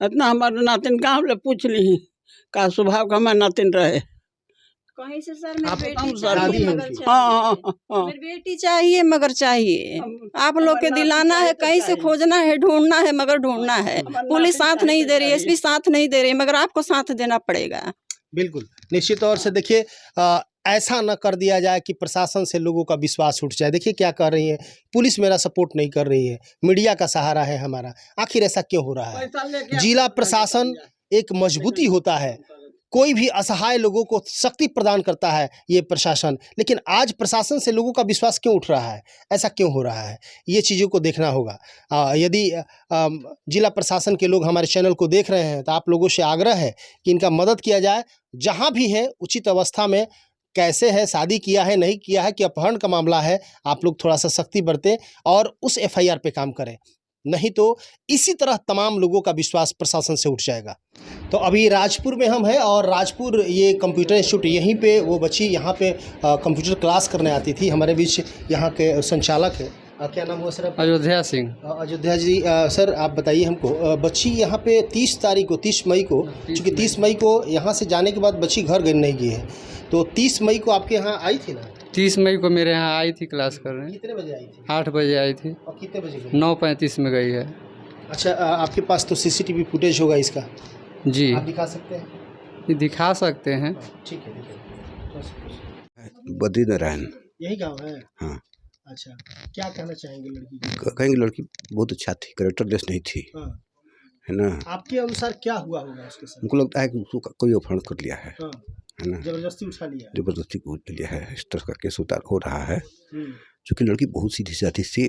इतना हमारे नातिन गाँव ले पूछ ली का स्वभाव का हमारे नातिन रहे। कहीं से सर मेरी आप बेटी बताऊं सर? चाहिए शादी है मगर उनकी। चाहिए। मेरी बेटी चाहिए मगर चाहिए। आप लोग के दिलाना है, कहीं से खोजना है, ढूंढना है, मगर ढूंढना है। पुलिस साथ नहीं दे रही, एसपी साथ नहीं दे रही, मगर आपको साथ देना पड़ेगा। बिल्कुल निश्चित तौर से। देखिए ऐसा न कर दिया जाए कि प्रशासन से लोगों का विश्वास उठ जाए। देखिए क्या कर रही है पुलिस, मेरा सपोर्ट नहीं कर रही है, मीडिया का सहारा है हमारा। आखिर ऐसा क्यों हो रहा है? जिला प्रशासन एक मजबूती होता है, कोई भी असहाय लोगों को शक्ति प्रदान करता है ये प्रशासन, लेकिन आज प्रशासन से लोगों का विश्वास क्यों उठ रहा है, ऐसा क्यों हो रहा है, ये चीज़ों को देखना होगा। यदि जिला प्रशासन के लोग हमारे चैनल को देख रहे हैं तो आप लोगों से आग्रह है कि इनका मदद किया जाए। जहाँ भी है उचित अवस्था में, कैसे है, शादी किया है नहीं किया है, कि अपहरण का मामला है, आप लोग थोड़ा सा सख्ती बरतें और उस FIR पे काम करें, नहीं तो इसी तरह तमाम लोगों का विश्वास प्रशासन से उठ जाएगा। तो अभी राजपुर में हम हैं और राजपुर ये कंप्यूटर इंस्टीट्यूट, यहीं पे वो बच्ची यहाँ पे कंप्यूटर क्लास करने आती थी। हमारे बीच यहाँ के संचालक है, क्या नाम हुआ सर आपका? अयोध्या सिंह। अयोध्या जी, सर आप बताइए हमको, बच्ची यहाँ पे 30 मई को, चूँकि 30 मई को यहाँ से जाने के बाद बच्ची घर नहीं गई है, तो 30 मई को आपके यहाँ आई थी ना? 30 मई को मेरे यहाँ आई थी क्लास करने। कितने बजे आई थी? 8 बजे आई थी और कितने बजे गई? 9:35 में गई है। अच्छा, आपके पास तो CCTV फुटेज होगा इसका, जी आप दिखा सकते हैं? ये दिखा सकते हैं। ठीक है, देखिए। बद्रीनारायण। यही गांव है? हाँ। अच्छा, क्या कहना चाहेंगे लड़की को? कहेंगे लड़की बहुत अच्छा थी, कैरेक्टरलेस नहीं थी, हाँ। है ना। आपके अनुसार क्या हुआ होगा उसके साथ? हमको लगता है कि उसको कोई अपहरण कर लिया है, हाँ। है ना, जबरदस्ती उठा लिया है। जबरदस्ती को उठ लिया है। इस तरह का केस उतार हो रहा है, हम्म। क्योंकि लड़की बहुत सीधी साधी थी,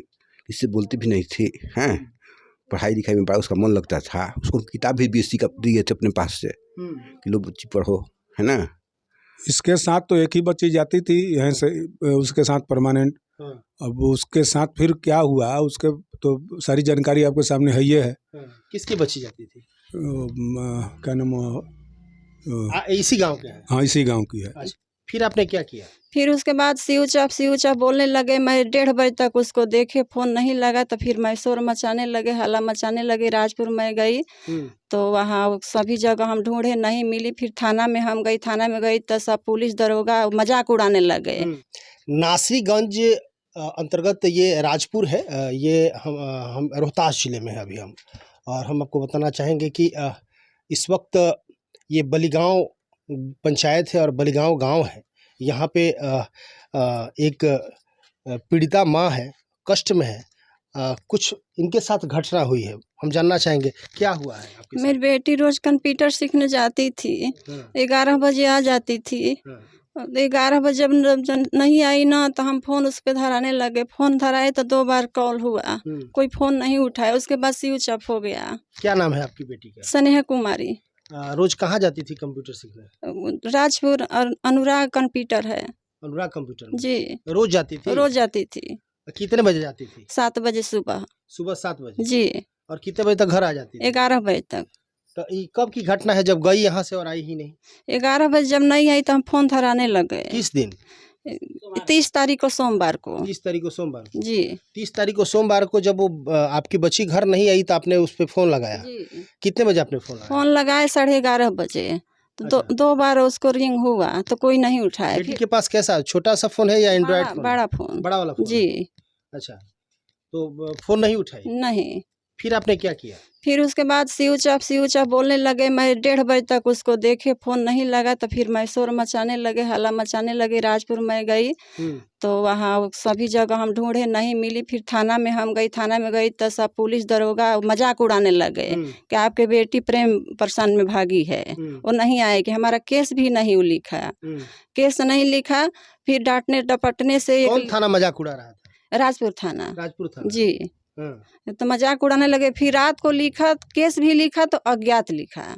इससे बोलती भी नहीं थी, हैं, पढ़ाई लिखाई में बड़ा उसका मन लगता था। उसको किताब भी BSc का दिए थे अपने पास से कि लो बच्ची पढ़ो, है ना। इसके साथ तो एक ही बच्ची जाती थी यहाँ से, उसके साथ परमानेंट। हाँ। अब उसके साथ फिर क्या हुआ उसके तो सारी जानकारी आपके सामने है, ये है। हाँ। किसकी बच्ची जाती थी? क्या नाम, इसी गांव के हैं? हाँ इसी गांव की है। अच्छा, फिर आपने क्या किया? फिर उसके बाद सिउचा बोलने लगे। मैं 1:30 बजे तक उसको देखे, फोन नहीं लगा, तो फिर मैं शोर मचाने लगे, हल्ला मचाने लगे। राजपुर में गई तो वहाँ सभी जगह हम ढूंढे, नहीं मिली। फिर थाना में हम गई, थाना में गई तो सब पुलिस दरोगा मजाक उड़ाने लगे। नासरीगंज अंतर्गत ये राजपुर है, ये हम रोहतास जिले में है अभी हम, और हम आपको बताना चाहेंगे कि इस वक्त ये बलिगांव पंचायत है और बलिगांव गांव है। यहाँ पे एक पीड़िता माँ है, कष्ट में है, कुछ इनके साथ घटना हुई है, हम जानना चाहेंगे क्या हुआ है आपके साथ? मेरी बेटी रोज कंप्यूटर सीखने जाती थी, 11 बजे आ जाती थी। 11 बजे जब नहीं आई ना तो हम फोन उस पर धराने लगे। फोन धराए तो 2 बार कॉल हुआ, कोई फोन नहीं उठाया। उसके बाद स्विच ऑफ हो गया। क्या नाम है आपकी बेटी का? स्नेहा कुमारी। रोज कहाँ जाती थी कंप्यूटर सीखने? राजपुर और अनुराग कंप्यूटर है। अनुराग कंप्यूटर में? जी। रोज जाती थी? रोज जाती थी। कितने बजे जाती थी? 7 बजे सुबह। सुबह 7 बजे? जी। और कितने बजे तक घर आ जाती थी? 11 बजे तक। तो ये कब की घटना है जब गई यहाँ से और आई ही नहीं? 11 बजे जब नहीं आई तो हम फोन धराने लगे। किस दिन? 30 तारीख को, सोमवार को। 30 तारीख को सोमवार? जी। 30 तारीख को सोमवार को जब वो आपकी बच्ची घर नहीं आई तो आपने उस पर फोन लगाया? जी। कितने बजे आपने फोन लगाया? फोन लगाए 11:30 बजे, तो 2 बार उसको रिंग हुआ तो कोई नहीं उठाया। बेटी के पास कैसा छोटा सा फोन है या एंड्रॉइड फोन? बड़ा फोन। बड़ा वाला फोन? जी। अच्छा, तो फोन नहीं उठाई? नहीं। फिर आपने क्या किया? फिर उसके बाद स्विच ऑफ बोलने लगे। मैं 1:30 बजे तक उसको देखे, फोन नहीं लगा, तो फिर मैं शोर मचाने लगे, हल्ला मचाने लगे। राजपुर में गई तो वहाँ सभी जगह हम ढूंढे, नहीं मिली। फिर थाना में हम गई, थाना में गई तो सब पुलिस दरोगा मजाक उड़ाने लगे कि आपके बेटी प्रेम प्रसन्न में भागी है, वो नहीं आएगी। हमारा केस भी नहीं लिखा, केस नहीं लिखा। फिर डांटने डपटने से। कौन थाना मजाक उड़ा रहा था? राजपुर थाना। राजपुर थाना? जी। तो मजाक उड़ाने लगे। फिर रात को लिखा, केस भी लिखा तो अज्ञात लिखा।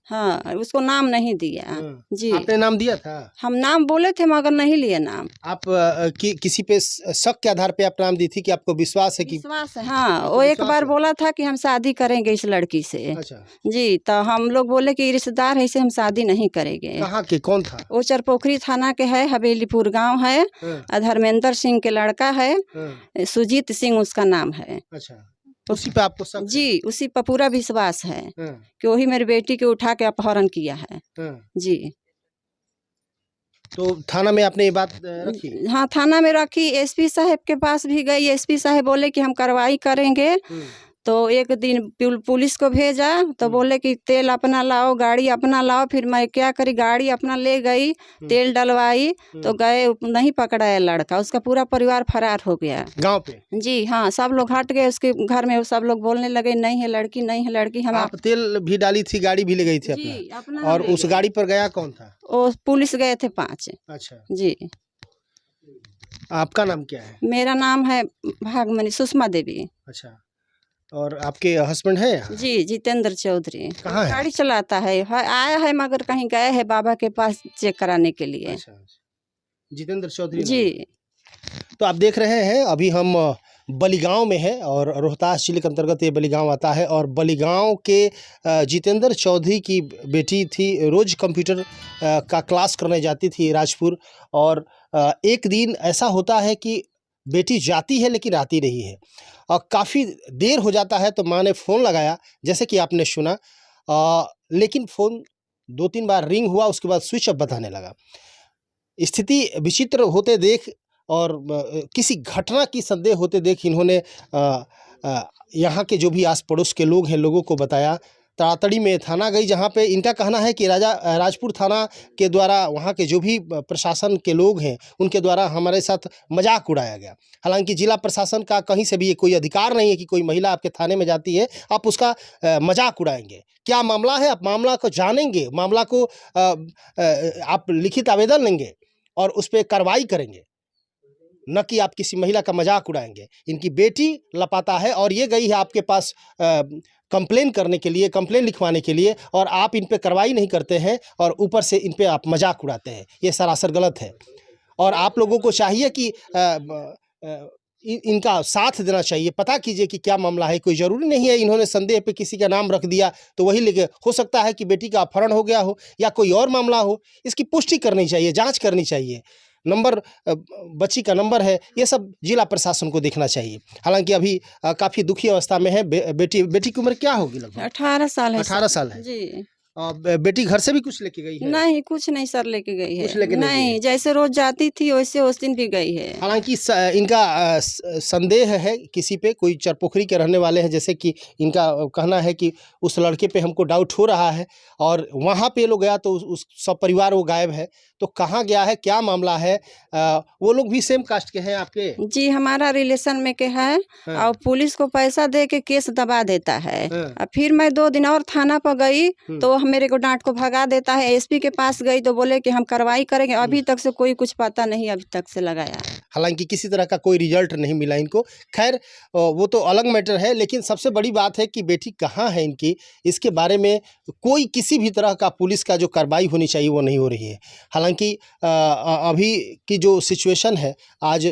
हाँ, उसको नाम नहीं दिया। जी। आपने नाम दिया था? हम नाम बोले थे मगर नहीं लिए नाम। आप किसी पे शक के आधार पे आप नाम दी थी कि आपको विश्वास है कि? विश्वास है, हाँ। वो एक बार बोला था कि हम शादी करेंगे इस लड़की से। अच्छा। जी, तो हम लोग बोले कि रिश्तेदार है, इसे हम शादी नहीं करेंगे। कहाँ के, कौन था? वो चरपोखरी थाना के है, हवेलीपुर गांव है। धर्मेंद्र सिंह के लड़का है, सुजीत सिंह उसका नाम है। अच्छा। उसी पे आपको शक है? जी उसी पर पूरा विश्वास है हाँ, कि वही मेरी बेटी को उठा के अपहरण किया है। हाँ। जी तो थाना में आपने ये बात रखी? हाँ, थाना में रखी, एसपी साहब के पास भी गई। एसपी साहब बोले कि हम कार्रवाई करेंगे। तो एक दिन पुलिस को भेजा तो बोले कि तेल अपना लाओ, गाड़ी अपना लाओ। फिर मैं क्या करी, गाड़ी अपना ले गई, तेल डलवाई तो गए, नहीं पकड़ाया लड़का, उसका पूरा परिवार फरार हो गया गांव पे? जी हाँ, सब लोग हट गए उसके घर में, सब लोग बोलने लगे नहीं है लड़की, नहीं है लड़की। हम आप तेल भी डाली थी, गाड़ी भी ले गई थी जी अपना? अपना और ले उस गए। गाड़ी पर गया कौन था? वो पुलिस गए थे 5। अच्छा, जी आपका नाम क्या है? मेरा नाम है भागमनी सुषमा देवी। अच्छा, और आपके हस्बैंड है यहाँ? जी जितेंद्र चौधरी कहाँ है? गाड़ी चलाता है, आया है मगर कहीं गए है बाबा के पास चेक कराने के लिए। अच्छा, जितेंद्र चौधरी नाम जी है। तो आप देख रहे हैं अभी हम बलिगांव में हैं और रोहतास जिले के अंतर्गत ये बलिगांव आता है और बलिगांव के जितेंद्र चौधरी की बेटी थी, रोज़ कंप्यूटर का क्लास करने जाती थी राजपुर। और एक दिन ऐसा होता है कि बेटी जाती है लेकिन आती नहीं है और काफ़ी देर हो जाता है। तो माँ ने फ़ोन लगाया, जैसे कि आपने सुना, लेकिन फ़ोन 2-3 बार रिंग हुआ, उसके बाद स्विच ऑफ बताने लगा। स्थिति विचित्र होते देख और किसी घटना की संदेह होते देख इन्होंने यहाँ के जो भी आस पड़ोस के लोग हैं, लोगों को बताया। ताड़ातड़ी में थाना गई, जहाँ पे इनका कहना है कि राजपुर थाना के द्वारा, वहाँ के जो भी प्रशासन के लोग हैं उनके द्वारा हमारे साथ मजाक उड़ाया गया। हालांकि जिला प्रशासन का कहीं से भी ये कोई अधिकार नहीं है कि कोई महिला आपके थाने में जाती है आप उसका मजाक उड़ाएंगे। क्या मामला है, आप मामला को जानेंगे, मामला को आप लिखित आवेदन लेंगे और उस पर कार्रवाई करेंगे, न कि आप किसी महिला का मजाक उड़ाएंगे। इनकी बेटी लापता है और ये गई है आपके पास कंप्लेन करने के लिए, कंप्लेन लिखवाने के लिए, और आप इन पे कार्रवाई नहीं करते हैं और ऊपर से इन पे आप मजाक उड़ाते हैं। ये सरासर गलत है और आप लोगों को चाहिए कि इनका साथ देना चाहिए। पता कीजिए कि क्या मामला है। कोई ज़रूरी नहीं है इन्होंने संदेह पे किसी का नाम रख दिया तो वही लेके, हो सकता है कि बेटी का अपहरण हो गया हो या कोई और मामला हो। इसकी पुष्टि करनी चाहिए, जांच करनी चाहिए। नंबर बच्ची का नंबर है, ये सब जिला प्रशासन को देखना चाहिए। हालांकि अभी काफ़ी दुखी अवस्था में है। बेटी की उम्र क्या होगी? लगभग 18 साल है। 18 साल है जी। बेटी घर से भी कुछ लेके गई है? नहीं, कुछ नहीं सर लेके गई है। कुछ लेके नहीं गई नहीं, है। जैसे रोज जाती थी वैसे उस दिन भी गई है। हालांकि इनका संदेह है किसी पे, कोई चरपोखरी के रहने वाले हैं, जैसे कि इनका कहना है कि उस लड़के पे हमको डाउट हो रहा है और वहाँ पे लोग गया तो उस सब परिवार वो गायब है। तो कहाँ गया है, क्या मामला है? वो लोग भी सेम कास्ट के हैं आपके? जी हमारा रिलेशन में के है। हाँ। और पुलिस को पैसा दे के केस दबा देता है। हाँ। और फिर मैं 2 दिन और थाना पर गई तो वो मेरे को डांट को भगा देता है। एसपी के पास गई तो बोले कि हम कार्रवाई करेंगे। अभी तक से कोई कुछ पता नहीं अभी तक से लगाया। हालांकि किसी तरह का कोई रिजल्ट नहीं मिला इनको। खैर वो तो अलग मैटर है, लेकिन सबसे बड़ी बात है कि बेटी कहाँ है इनकी, इसके बारे में कोई किसी भी तरह का पुलिस का जो कार्रवाई होनी चाहिए वो नहीं हो रही है। हालांकि अभी की जो सिचुएशन है, आज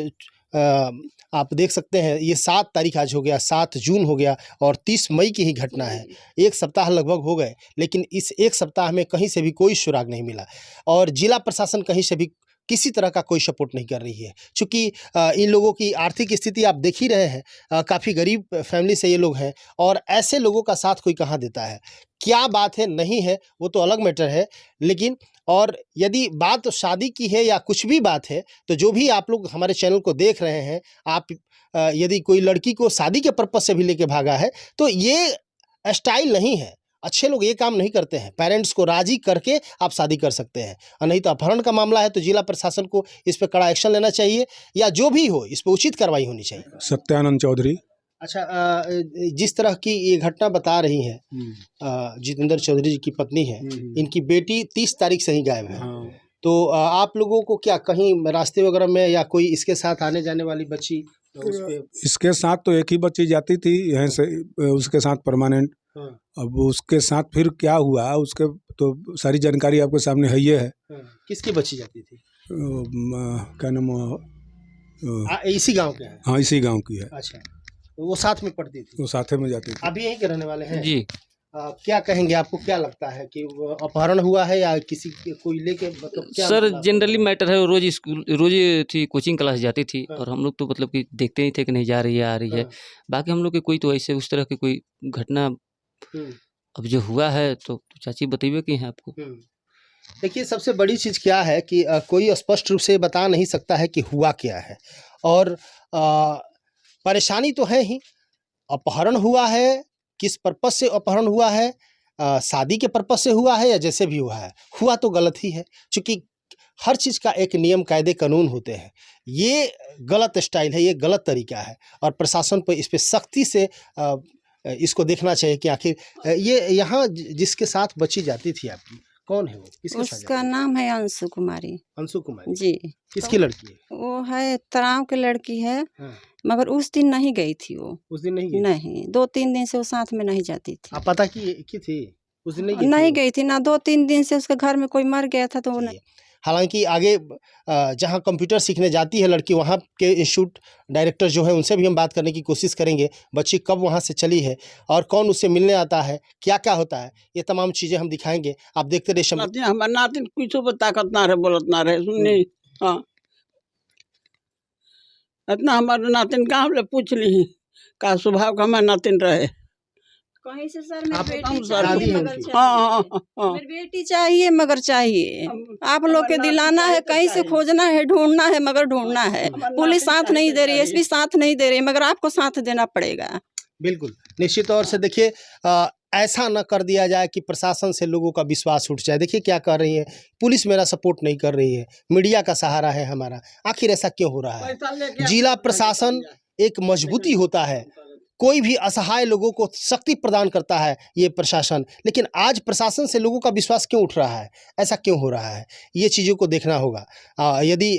आप देख सकते हैं ये 7 तारीख आज हो गया, 7 जून हो गया और 30 मई की ही घटना है। 1 सप्ताह लगभग हो गए, लेकिन इस 1 सप्ताह में कहीं से भी कोई सुराग नहीं मिला और जिला प्रशासन कहीं से भी किसी तरह का कोई सपोर्ट नहीं कर रही है। चूँकि इन लोगों की आर्थिक स्थिति आप देख ही रहे हैं, काफ़ी गरीब फैमिली से ये लोग हैं और ऐसे लोगों का साथ कोई कहाँ देता है। क्या बात है नहीं है वो तो अलग मैटर है, लेकिन और यदि बात शादी की है या कुछ भी बात है तो जो भी आप लोग हमारे चैनल को देख रहे हैं, आप यदि कोई लड़की को शादी के पर्पज़ से भी लेके भागा है तो ये स्टाइल नहीं है। अच्छे लोग ये काम नहीं करते हैं। पेरेंट्स को राजी करके आप शादी कर सकते हैं और नहीं तो अपहरण का मामला है तो जिला प्रशासन को इस पर कड़ा एक्शन लेना चाहिए या जो भी हो इस पर उचित कार्रवाई होनी चाहिए। सत्यानंद चौधरी। अच्छा, जिस तरह की ये घटना बता रही हैं, जितेंद्र चौधरी जी की पत्नी है, इनकी बेटी 30 तारीख से ही गायब है। हाँ। तो आप लोगों को क्या कहीं रास्ते वगैरह में या कोई इसके साथ आने जाने वाली बच्ची उस पे? इसके साथ तो एक ही बच्ची जाती थी यहाँ से, उसके साथ परमानेंट। हाँ। अब उसके साथ फिर क्या हुआ उसके तो सारी जानकारी आपके सामने है ही है। हाँ। किसकी बच्ची जाती थी? क्या नाम, इसी गांव के हैं? हाँ इसी गांव की है। अच्छा, वो साथ में पढ़ती थी? वो साथे में जाती थी। अभी यहीं के रहने वाले हैं? जी क्या कहेंगे, आपको क्या लगता है कि वो अपहरण हुआ है या किसी कोई लेके, मतलब क्या सर मामला? जनरली मैटर है, वो रोज स्कूल रोज थी कोचिंग क्लास जाती थी हाँ। और हम लोग तो मतलब कि देखते नहीं थे कि नहीं जा रही है आ रही है। हाँ। बाकी हम लोग के कोई तो ऐसे उस तरह की कोई घटना हम्म, अब जो हुआ है तो चाची बताइए कि है आपको। हम्म। देखिए, सबसे बड़ी चीज़ क्या है कि कोई स्पष्ट रूप से बता नहीं सकता है कि हुआ क्या है। और परेशानी तो है ही। अपहरण हुआ है, किस पर्पज़ से अपहरण हुआ है, शादी के पर्पज़ से हुआ है या जैसे भी हुआ तो गलत ही है। चूँकि हर चीज़ का एक नियम, कायदे, कानून होते हैं। ये गलत स्टाइल है, ये गलत तरीका है और प्रशासन को इस पे सख्ती से इसको देखना चाहिए कि आखिर ये यहाँ जिसके साथ बच्ची जाती थी आपकी, कौन है वो? किसके साथ उसका जाती थी? नाम है अंशु कुमारी। अंशु कुमारी। जी। किसकी लड़की है? वो है तराव की लड़की है, हाँ, मगर उस दिन नहीं गई थी वो। उस दिन नहीं गई? नहीं, 2-3 दिन से वो साथ में नहीं जाती थी। आप पता की थी? उस दिन नहीं गई नहीं थी? गई थी ना, 2-3 दिन से उसके घर में कोई मर गया था तो वो नहीं। हालांकि आगे जहां कंप्यूटर सीखने जाती है लड़की, वहां के इंस्टीट्यूट डायरेक्टर जो है उनसे भी हम बात करने की कोशिश करेंगे। बच्ची कब वहां से चली है और कौन उससे मिलने आता है, क्या क्या होता है, ये तमाम चीज़ें हम दिखाएंगे। आप देखते रहिए शम्भू। नातिन हमार नातिन कुछ ताकत ना रहे, बोलत ना रहे, सुननी। हाँ, इतना हमारे नातिन गाँव ले पूछ ली का स्वभाव का हमार नातिन रहे। कहीं से सर मेरी आप बेटी बताओ, चाहिए शादी है मगर उनकी? हाँ चाहिए। हाँ। मेरी बेटी चाहिए मगर चाहिए। आप लोग के हमारे दिलाना नाती है, चाहिए तो कहीं से चाहिए। खोजना है, ढूंढना है, मगर ढूंढना है। हमारे पुलिस नाती साथ चाहिए नहीं तो दे रही, चाहिए। एसपी साथ नहीं दे रही, मगर आपको साथ देना पड़ेगा। बिल्कुल, निश्चित तौर से देखिए, ऐसा न कर दिया जाए कि प्रशासन से लोगों का विश्वास उठ जाए। देखिए क्या कर रही है, पुलिस मेरा सपोर्ट नहीं कर रही है, मीडिया का सहारा है हमारा। आखिर ऐसा क्यों हो रहा है? पैसा लेके जिला आप- प्रशासन एक मजबूती होता है, कोई भी असहाय लोगों को शक्ति प्रदान करता है ये प्रशासन। लेकिन आज प्रशासन से लोगों का विश्वास क्यों उठ रहा है, ऐसा क्यों हो रहा है, ये चीज़ों को देखना होगा। यदि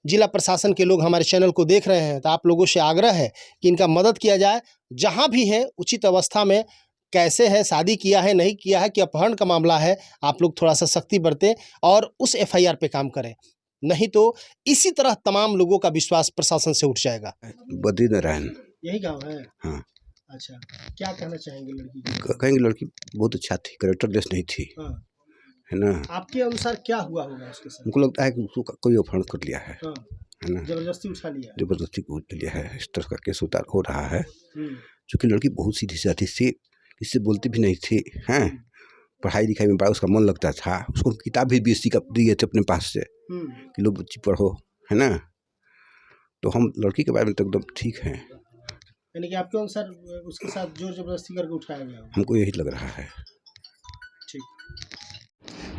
जिला प्रशासन के लोग हमारे चैनल को देख रहे हैं तो आप लोगों से आग्रह है कि इनका मदद किया जाए। जहाँ भी है उचित अवस्था में, कैसे है, शादी किया है नहीं किया है, कि अपहरण का मामला है, आप लोग थोड़ा सा सख्ती बरतें और उस FIR पे काम करें। नहीं तो इसी तरह तमाम लोगों का विश्वास प्रशासन से उठ जाएगा। बद्रीनारायण। यही गाँव है? हाँ। अच्छा, क्या कहना चाहेंगे लड़की को? कहेंगे लड़की बहुत अच्छा थी, कैरेक्टरलेस नहीं थी, हाँ। है ना। आपके अनुसार क्या हुआ होगा उसके साथ? हमको लगता है कि उसको कोई अपहरण कर लिया है हाँ, ना, जबरदस्ती उठा लिया। जबरदस्ती कूद लिया है। इस तरह का केस हो रहा है। हम्म, चूँकि लड़की बहुत सीधी साधी थी, किससे बोलती भी नहीं थी, हैं। पढ़ाई लिखाई में बड़ा उसका मन लगता था। उसको किताब भी BSc का दिए थे अपने पास से हम्म। कि लो बच्ची पढ़ो, है ना। तो हम लड़की के बारे में तो एकदम ठीक हैं, यानी कि आपके अनुसार उसके साथ जोर जबरदस्ती करके उठाया गया होगा। हमको यही लग रहा है। ठीक।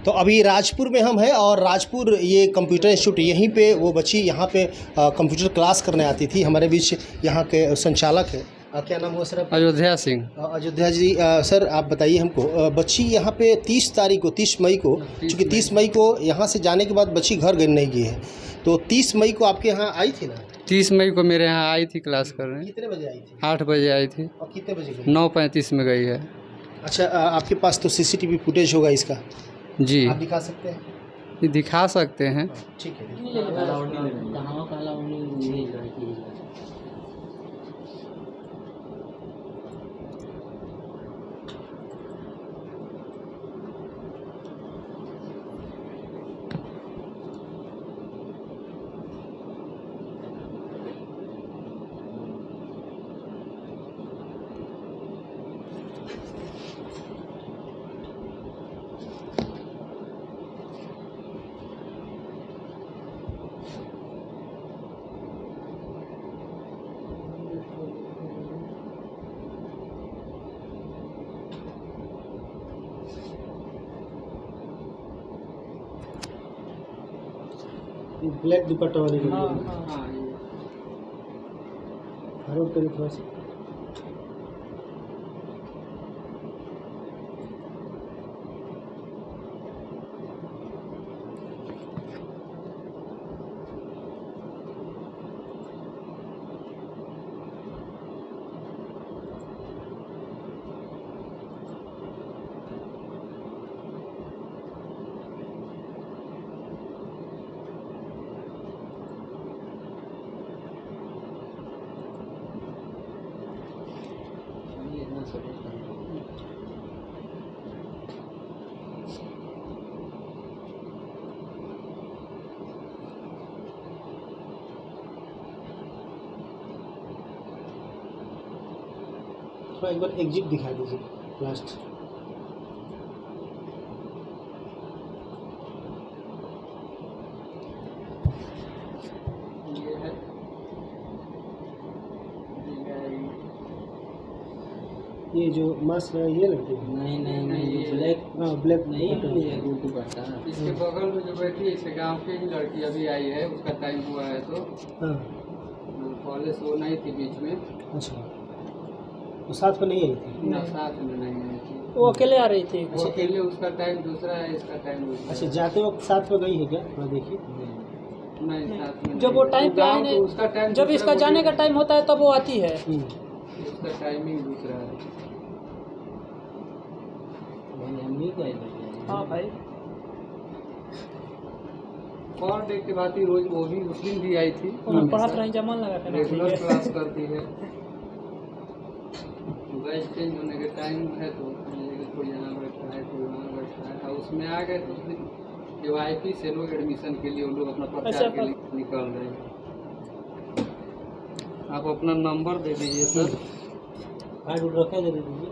तो अभी राजपुर में हम हैं और राजपुर ये कंप्यूटर इंस्टीट्यूट, यहीं पे वो बच्ची यहाँ पे कंप्यूटर क्लास करने आती थी। हमारे बीच यहाँ के संचालक हैं। क्या नाम हुआ सर आपका? अयोध्या सिंह। अयोध्या जी, सर आप बताइए हमको, बच्ची यहाँ पे 30 मई को, चूँकि 30 मई को यहाँ से जाने के बाद बच्ची घर नहीं गई है, तो 30 मई को आपके यहाँ आई थी ना? 30 मई को मेरे यहाँ आई थी क्लास करने। कितने बजे आई थी? 8 बजे आई थी, और कितने बजे गई? 9:35 में गई है। अच्छा, आपके पास तो CCTV फुटेज होगा इसका, जी, आप दिखा सकते हैं? ये दिखा सकते हैं। ठीक है। ब्लैक दुपट्टा वाली लड़की है। फॉरवर्ड करिए थोड़ा सा। थोड़ा एक बार एग्जिट दिखा दीजिए लास्ट। ये जो मास्क है ये लड़की है? नहीं ये ब्लैक हाँ ब्लैक नहीं ये उर्दू पढ़ता है। इसके बगल में जो बैठी है इस गांव की ही लड़की अभी आई है, उसका टाइम हुआ है तो हाँ पहले से वो नहीं थी बीच में, अच्छा, तो साथ में नहीं आई थी? ना साथ में नहीं आई थी, वो अकेले आ रही थी। वो अकेले, उसका टाइम दूसरा है, इसका टाइम दूसरा अच्छा, है। जाते वक्त साथ में गई है क्या? थोड़ा देखिए। नहीं साथ में जब वो नहीं। टाइम पे आए गाँव तो उसका टाइम जब दूसरा, इसका वो जाने का टाइम होता है तब वो आती है। उसका टाइमिंग दूसरा है। हाँ भाई और डे के बाद ही रोज वो भी उस दिन भी आई थी, पढ़त रही जमान लगा के रेगुलर क्लास करती है। गैस चेंज होने के टाइम है तो कोई यहाँ बैठा है कोई वहाँ बैठा है, और उसमें आ गए तो उस दिन KYP से लोग एडमिशन के लिए वो लोग अपना प्रचार के लिए निकल रहे हैं। आप अपना नंबर दे दीजिए सर। कार्ड रखा दे दीजिए।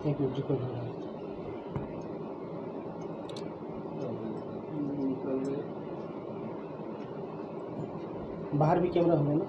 Thank you. निकल गए। बाहर भी कैमरा होगा ना?